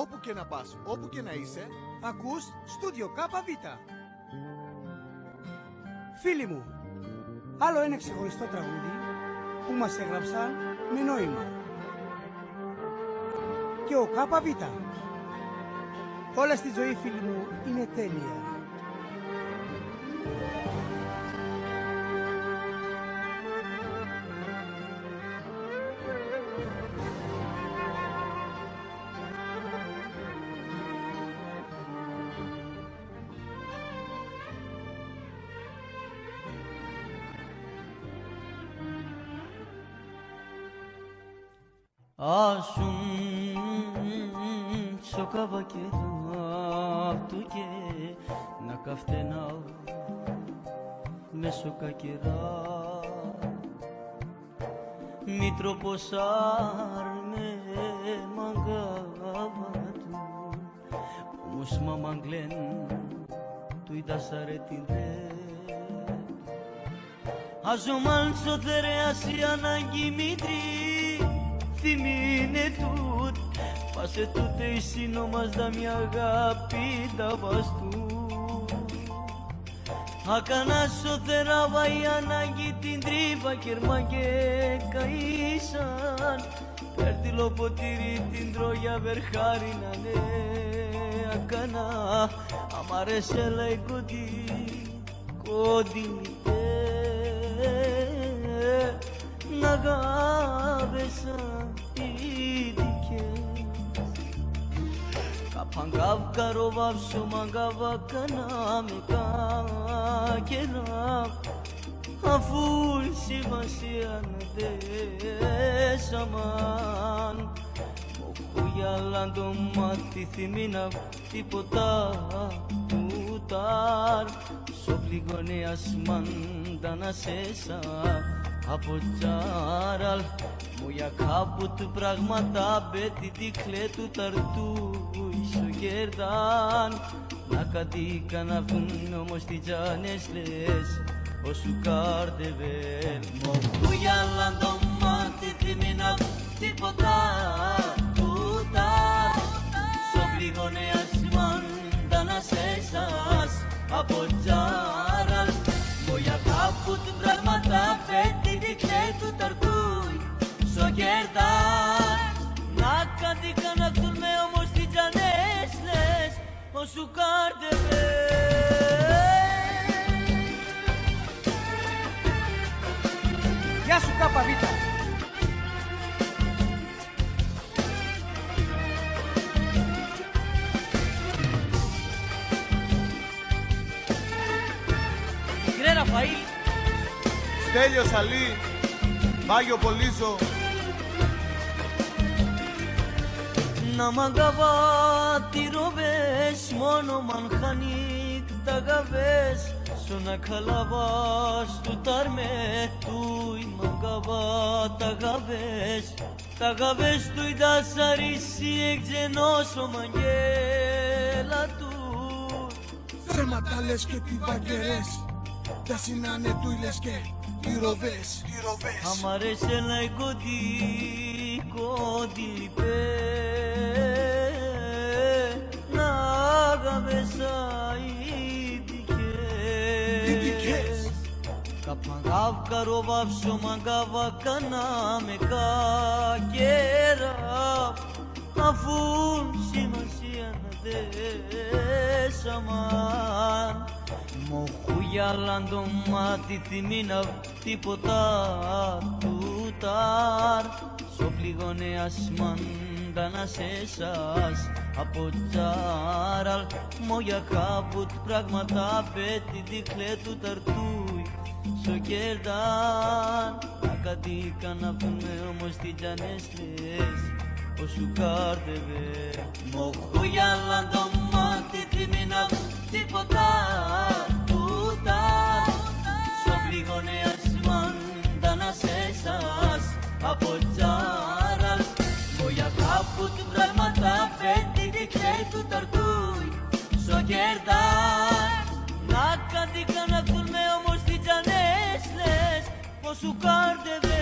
Όπου και να πας, όπου και να είσαι. Ακούς Στούντιο ΚΒ. Φίλοι μου, άλλο ένα ξεχωριστό τραγούδι που μας έγραψαν με νόημα. Και ο ΚΒ. Όλα στη ζωή, φίλοι μου, είναι τέλεια. Άσουν σοκάβα του και να καυτενάω με σοκακερά μήτρο ποσάρ με μαγκάβα του όμως μαμαγκλέν του ιδάσαρε την δε αζωμάν σωθερέας η ανάγκη μήτρη θυμήνε τούτ πάσε τούτε η σύνομας δα μια αγάπη τα βαστού ακανάσω θεράβα η ανάγκη την τρύπα κερμά και καΐσαν πέρτιλο ποτήρι την τρόγια βερχάρι να ναι ακανά αμαρέσε λαϊ κοντινιτέ να γάβεσα Παγκάβ καροβάψω μαγκάβα κανά με κάκερα αφού η σημασία να δέσαμαν μοχού για λάντο μάτι θυμίνα τίποτα τούταρ σο πληγωνέας μάντα να σέσα από τσάραλ μου για κάπου του πράγματα μπέτι δίχλε του ταρτού σου κέρδαν να κατήκαν αυτούν όμως τι τζάνες λες όσου κάρτεβε μοχού για λάντο μάτι θυμίνα τίποτα τούταρ σο πληγωνέας μάντα να σέσας από τσάραλ μου για κάπου του πράγματα πέτει δίχλε του ταρτούι σο κέρδαν να κατήκαν αυτούν με όμως τι τζανές λες όσου κάρτεβε Γεια σου ΚΒ. Μικρέ Ραφαήλ Στέλιος Αλή, Μάγιο Πολύζο. να μαγκαβά τι ροβές μόνο μανχανίκ τα γαβές σω να καλαβάς του ταρμέ του η μαγκαβά τα γαβές του η δασαρίσι εκγενώσω μαγγέλα του Ψέματα λες και τι βαγκερές τα συνάνε του λες και οι ροβές αμαρέσε λαϊ κόντι λιπέ να γαβέσα ειδικές καπαγάβ καροβάψω μαγκάβα κανά με κάκερα αφούν σημασία να δέσαμαν μοχού για λάντο μάτι θυμίνα τίποτα τούταρ σο πληγωνέας μάντα να σέσας από τσάραλ μο για κάπου του πράγματα πέτει δίχλε του ταρτούι σο κέρδαν να κατήκαν αυτούν με όμως τι τζανές λες όσου κάρτεβε μοχού για λάντο μάτι θυμίνα τίποτα τούταρ σο πληγωνέας μάντα να σέσας από τσάραλ μο για κάπου του πράγματα πέτει δίχλε του ταρτούι σο κέρδαν να κατήκαν αυτούν με όμως τι τζανές λες όσου κάρτεβε